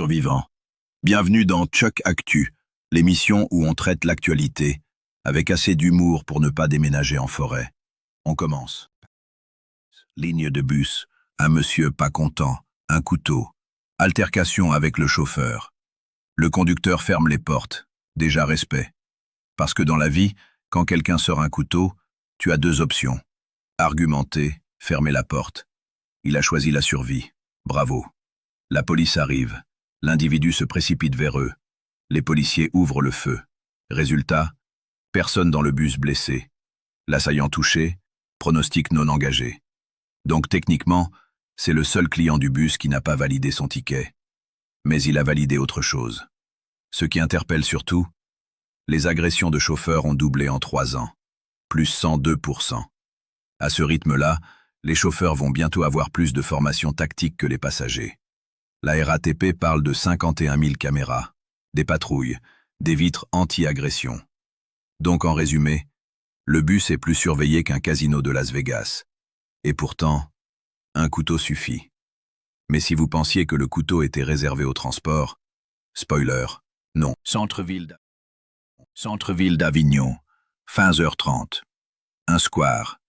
survivants. Bienvenue dans Choc Actu, l'émission où on traite l'actualité, avec assez d'humour pour ne pas déménager en forêt. On commence. Ligne de bus, un monsieur pas content, un couteau. Altercation avec le chauffeur. Le conducteur ferme les portes. Déjà respect. Parce que dans la vie, quand quelqu'un sort un couteau, tu as deux options. Argumenter, fermer la porte. Il a choisi la survie. Bravo. La police arrive. L'individu se précipite vers eux. Les policiers ouvrent le feu. Résultat, personne dans le bus blessé. L'assaillant touché, pronostic non engagé. Donc techniquement, c'est le seul client du bus qui n'a pas validé son ticket. Mais il a validé autre chose. Ce qui interpelle surtout, les agressions de chauffeurs ont doublé en 3 ans, plus 102%. À ce rythme-là, les chauffeurs vont bientôt avoir plus de formation tactique que les passagers. La RATP parle de 51 000 caméras, des patrouilles, des vitres anti-agression. Donc en résumé, le bus est plus surveillé qu'un casino de Las Vegas. Et pourtant, un couteau suffit. Mais si vous pensiez que le couteau était réservé au transport, spoiler, non. Centre-ville d'Avignon, fin 15h30. Un square.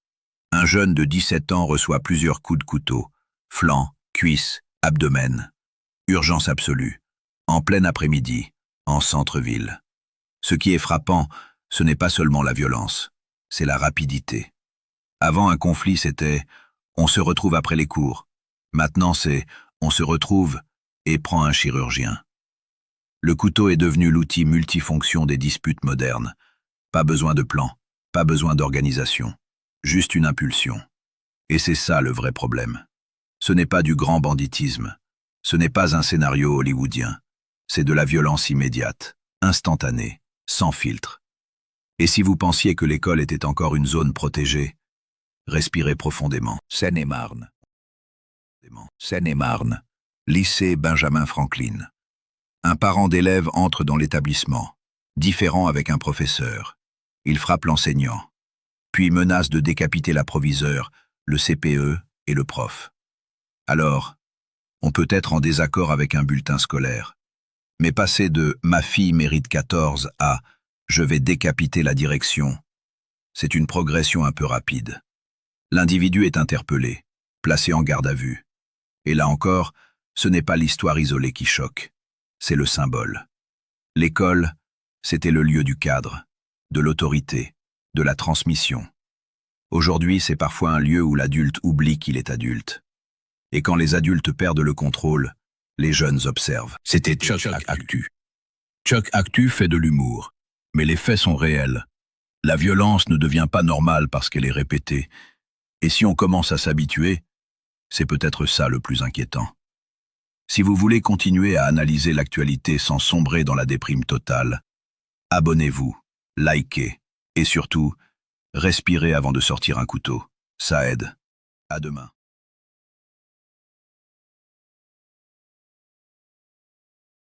Un jeune de 17 ans reçoit plusieurs coups de couteau, flanc, cuisse, abdomen. Urgence absolue. En plein après-midi, en centre-ville. Ce qui est frappant, ce n'est pas seulement la violence, c'est la rapidité. Avant, un conflit, c'était « on se retrouve après les cours ». Maintenant, c'est « on se retrouve et prend un chirurgien ». Le couteau est devenu l'outil multifonction des disputes modernes. Pas besoin de plan, pas besoin d'organisation, juste une impulsion. Et c'est ça le vrai problème. Ce n'est pas du grand banditisme, ce n'est pas un scénario hollywoodien, c'est de la violence immédiate, instantanée, sans filtre. Et si vous pensiez que l'école était encore une zone protégée, respirez profondément. Seine-et-Marne. Seine-et-Marne, lycée Benjamin Franklin. Un parent d'élève entre dans l'établissement, différent avec un professeur. Il frappe l'enseignant, puis menace de décapiter la proviseure, le CPE et le prof. Alors, on peut être en désaccord avec un bulletin scolaire, mais passer de « ma fille mérite 14 » à « je vais décapiter la direction », c'est une progression un peu rapide. L'individu est interpellé, placé en garde à vue. Et là encore, ce n'est pas l'histoire isolée qui choque, c'est le symbole. L'école, c'était le lieu du cadre, de l'autorité, de la transmission. Aujourd'hui, c'est parfois un lieu où l'adulte oublie qu'il est adulte. Et quand les adultes perdent le contrôle, les jeunes observent. C'était Choc Actu. Choc Actu fait de l'humour, mais les faits sont réels. La violence ne devient pas normale parce qu'elle est répétée. Et si on commence à s'habituer, c'est peut-être ça le plus inquiétant. Si vous voulez continuer à analyser l'actualité sans sombrer dans la déprime totale, abonnez-vous, likez et surtout, respirez avant de sortir un couteau. Ça aide. À demain.